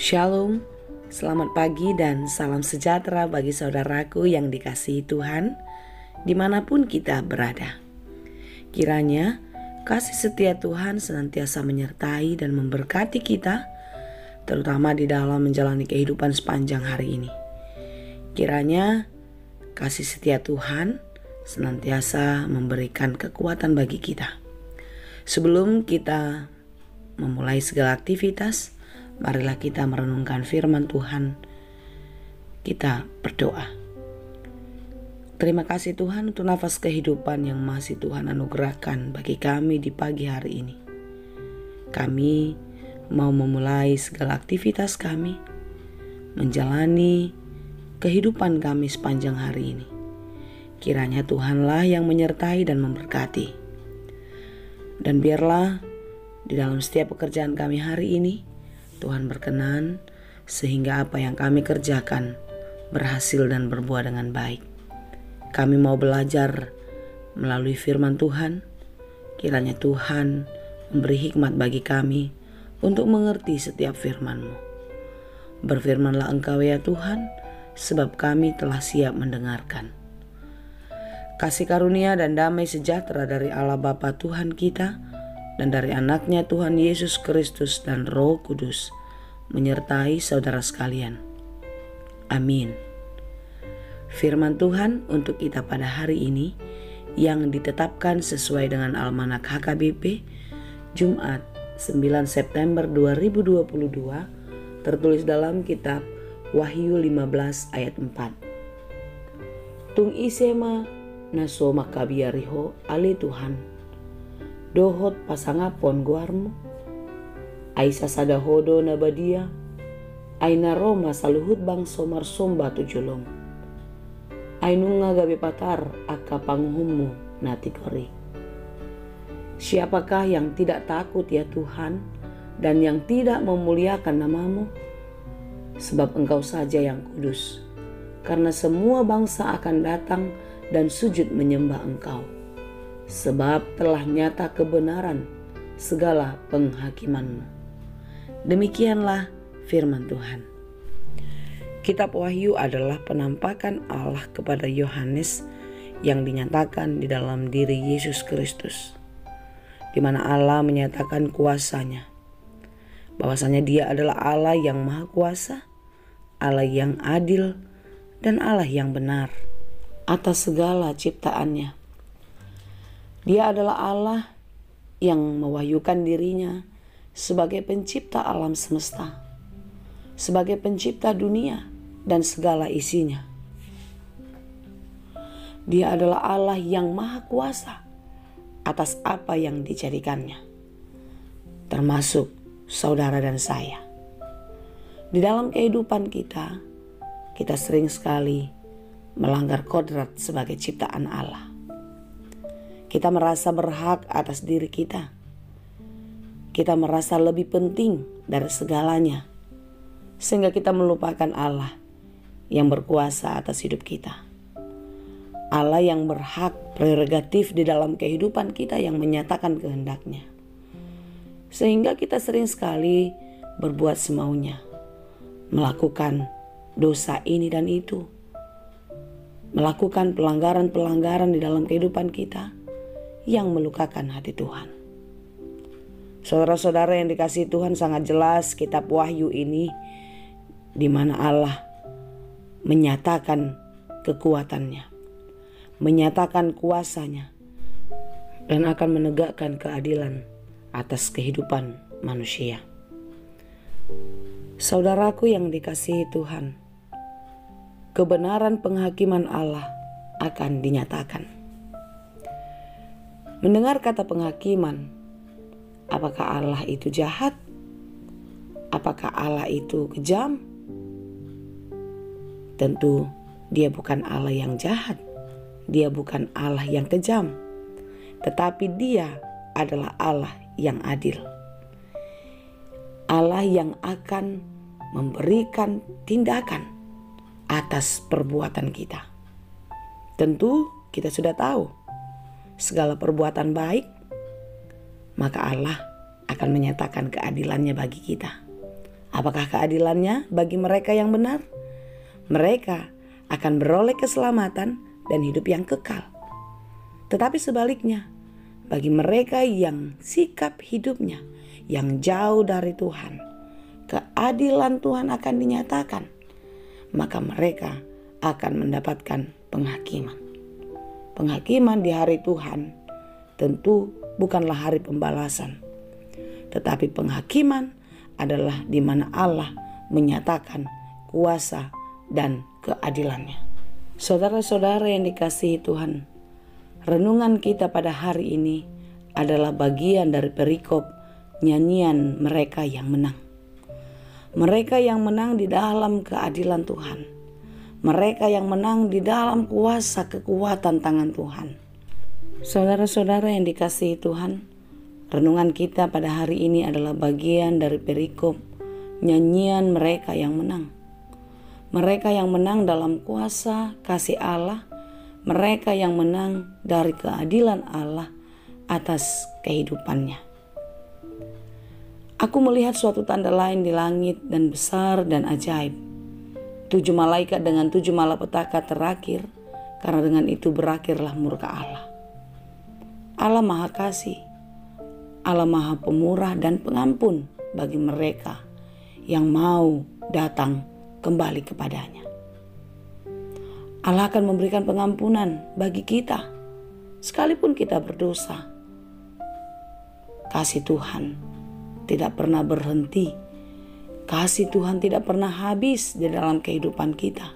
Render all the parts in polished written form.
Shalom, selamat pagi dan salam sejahtera bagi saudaraku yang dikasihi Tuhan, dimanapun kita berada. Kiranya kasih setia Tuhan senantiasa menyertai dan memberkati kita, terutama di dalam menjalani kehidupan sepanjang hari ini. Kiranya kasih setia Tuhan senantiasa memberikan kekuatan bagi kita. Sebelum kita memulai segala aktivitas, marilah kita merenungkan firman Tuhan. Kita berdoa. Terima kasih Tuhan untuk nafas kehidupan yang masih Tuhan anugerahkan bagi kami di pagi hari ini. Kami mau memulai segala aktivitas kami, menjalani kehidupan kami sepanjang hari ini. Kiranya Tuhanlah yang menyertai dan memberkati. Dan biarlah di dalam setiap pekerjaan kami hari ini, Tuhan berkenan sehingga apa yang kami kerjakan berhasil dan berbuah dengan baik. Kami mau belajar melalui firman Tuhan. Kiranya Tuhan memberi hikmat bagi kami untuk mengerti setiap firman-Mu. Berfirmanlah Engkau ya Tuhan, sebab kami telah siap mendengarkan. Kasih karunia dan damai sejahtera dari Allah Bapa Tuhan kita dan dari anaknya Tuhan Yesus Kristus dan Roh Kudus menyertai saudara sekalian. Amin. Firman Tuhan untuk kita pada hari ini yang ditetapkan sesuai dengan Almanak HKBP Jumat 9 September 2022 tertulis dalam kitab Wahyu 15 ayat 4. Tung isema naso makabiariho ali Tuhan dohot pasangapon guarmu aisa sadahodo nabadia aina Roma saluhut bang somar somba tujulong ainunga gabe patar aka panguhummu natikori. Siapakah yang tidak takut ya Tuhan dan yang tidak memuliakan namamu? Sebab Engkau saja yang kudus, karena semua bangsa akan datang dan sujud menyembah Engkau, sebab telah nyata kebenaran segala penghakiman-Mu. Demikianlah firman Tuhan. Kitab Wahyu adalah penampakan Allah kepada Yohanes yang dinyatakan di dalam diri Yesus Kristus, di mana Allah menyatakan kuasanya, bahwasanya Dia adalah Allah yang Maha Kuasa, Allah yang adil, dan Allah yang benar atas segala ciptaannya. Dia adalah Allah yang mewahyukan dirinya sebagai pencipta alam semesta, sebagai pencipta dunia dan segala isinya. Dia adalah Allah yang Maha Kuasa atas apa yang dijadikannya, termasuk saudara dan saya. Di dalam kehidupan kita sering sekali melanggar kodrat sebagai ciptaan Allah. Kita merasa berhak atas diri kita. Kita merasa lebih penting dari segalanya, sehingga kita melupakan Allah yang berkuasa atas hidup kita. Allah yang berhak prerogatif di dalam kehidupan kita yang menyatakan kehendaknya. Sehingga kita sering sekali berbuat semaunya, melakukan dosa ini dan itu, melakukan pelanggaran-pelanggaran di dalam kehidupan kita yang melukakan hati Tuhan. Saudara-saudara yang dikasihi Tuhan, sangat jelas kitab Wahyu ini di mana Allah menyatakan kekuatannya, menyatakan kuasanya, dan akan menegakkan keadilan atas kehidupan manusia. Saudaraku yang dikasihi Tuhan, kebenaran penghakiman Allah akan dinyatakan. Mendengar kata penghakiman, apakah Allah itu jahat? Apakah Allah itu kejam? Tentu Dia bukan Allah yang jahat, Dia bukan Allah yang kejam, tetapi Dia adalah Allah yang adil. Allah yang akan memberikan tindakan atas perbuatan kita. Tentu kita sudah tahu segala perbuatan baik, maka Allah akan menyatakan keadilannya bagi kita. Apakah keadilannya bagi mereka yang benar? Mereka akan beroleh keselamatan dan hidup yang kekal. Tetapi sebaliknya, bagi mereka yang sikap hidupnya yang jauh dari Tuhan, keadilan Tuhan akan dinyatakan, maka mereka akan mendapatkan penghakiman. Penghakiman di hari Tuhan tentu bukanlah hari pembalasan, tetapi penghakiman adalah di mana Allah menyatakan kuasa dan keadilannya. Saudara-saudara yang dikasihi Tuhan, renungan kita pada hari ini adalah bagian dari perikop nyanyian mereka yang menang. Mereka yang menang di dalam keadilan Tuhan. Mereka yang menang di dalam kuasa kekuatan tangan Tuhan. Saudara-saudara yang dikasihi Tuhan, renungan kita pada hari ini adalah bagian dari perikop nyanyian mereka yang menang. Mereka yang menang dalam kuasa kasih Allah, mereka yang menang dari keadilan Allah atas kehidupannya. Aku melihat suatu tanda lain di langit dan besar dan ajaib. 7 malaikat dengan 7 malapetaka terakhir, karena dengan itu berakhirlah murka Allah. Allah Maha Kasih, Allah Maha Pemurah dan Pengampun bagi mereka yang mau datang kembali kepadanya. Allah akan memberikan pengampunan bagi kita sekalipun kita berdosa. Kasih Tuhan tidak pernah berhenti. Kasih Tuhan tidak pernah habis di dalam kehidupan kita.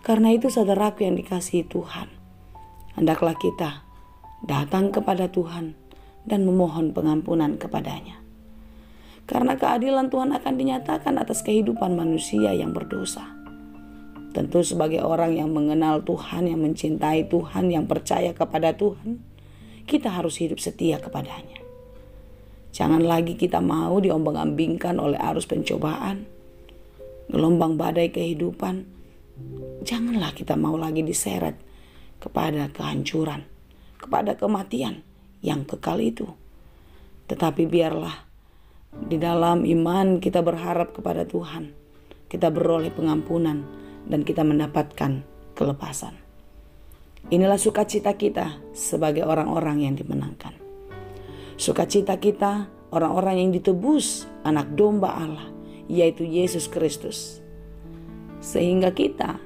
Karena itu saudaraku yang dikasihi Tuhan, hendaklah kita datang kepada Tuhan dan memohon pengampunan kepadanya. Karena keadilan Tuhan akan dinyatakan atas kehidupan manusia yang berdosa. Tentu sebagai orang yang mengenal Tuhan, yang mencintai Tuhan, yang percaya kepada Tuhan, kita harus hidup setia kepadanya. Jangan lagi kita mau diombang-ambingkan oleh arus pencobaan, gelombang badai kehidupan. Janganlah kita mau lagi diseret kepada kehancuran, kepada kematian yang kekal itu. Tetapi biarlah di dalam iman kita berharap kepada Tuhan, kita beroleh pengampunan dan kita mendapatkan kelepasan. Inilah sukacita kita sebagai orang-orang yang dimenangkan. Sukacita kita orang-orang yang ditebus anak domba Allah, yaitu Yesus Kristus. Sehingga kita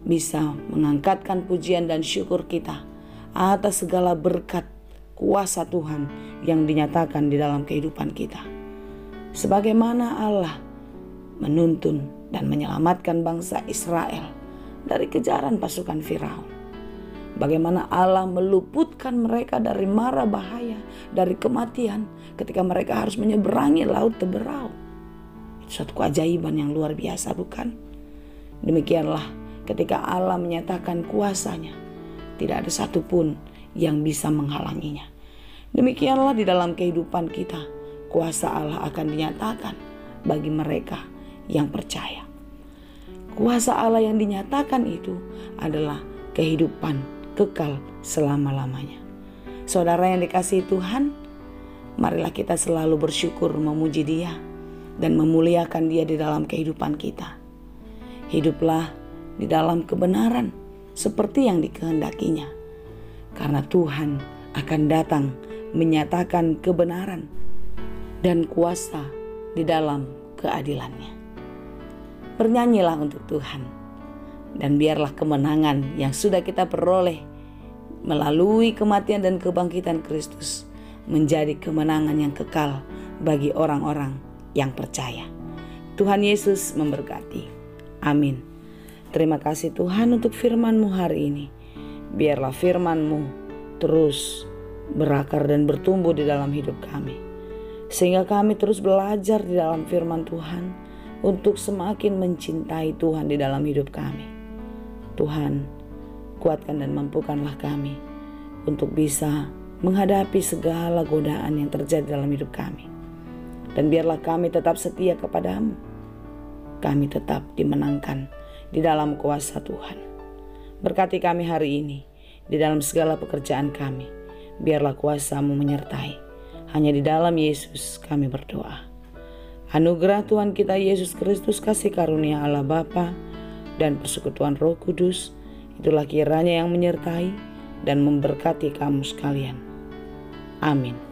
bisa mengangkatkan pujian dan syukur kita atas segala berkat kuasa Tuhan yang dinyatakan di dalam kehidupan kita. Sebagaimana Allah menuntun dan menyelamatkan bangsa Israel dari kejaran pasukan Firaun. Bagaimana Allah meluputkan mereka dari mara bahaya, dari kematian ketika mereka harus menyeberangi laut Teberau. Itu suatu keajaiban yang luar biasa, bukan? Demikianlah ketika Allah menyatakan kuasanya, tidak ada satupun yang bisa menghalanginya. Demikianlah di dalam kehidupan kita, kuasa Allah akan dinyatakan bagi mereka yang percaya. Kuasa Allah yang dinyatakan itu adalah kehidupan kekal selama-lamanya. Saudara yang dikasihi Tuhan, marilah kita selalu bersyukur memuji Dia dan memuliakan Dia di dalam kehidupan kita. Hiduplah di dalam kebenaran seperti yang dikehendakinya, karena Tuhan akan datang menyatakan kebenaran dan kuasa di dalam keadilannya. Bernyanyilah untuk Tuhan, dan biarlah kemenangan yang sudah kita peroleh melalui kematian dan kebangkitan Kristus menjadi kemenangan yang kekal bagi orang-orang yang percaya. Tuhan Yesus memberkati. Amin. Terima kasih Tuhan untuk firman-Mu hari ini. Biarlah firman-Mu terus berakar dan bertumbuh di dalam hidup kami, sehingga kami terus belajar di dalam firman Tuhan untuk semakin mencintai Tuhan di dalam hidup kami. Tuhan, kuatkan dan mampukanlah kami untuk bisa menghadapi segala godaan yang terjadi dalam hidup kami. Dan biarlah kami tetap setia kepadamu. Kami tetap dimenangkan di dalam kuasa Tuhan. Berkati kami hari ini di dalam segala pekerjaan kami. Biarlah kuasa-Mu menyertai. Hanya di dalam Yesus kami berdoa. Anugerah Tuhan kita Yesus Kristus, kasih karunia Allah Bapa, dan persekutuan Roh Kudus, itulah kiranya yang menyertai dan memberkati kamu sekalian. Amin.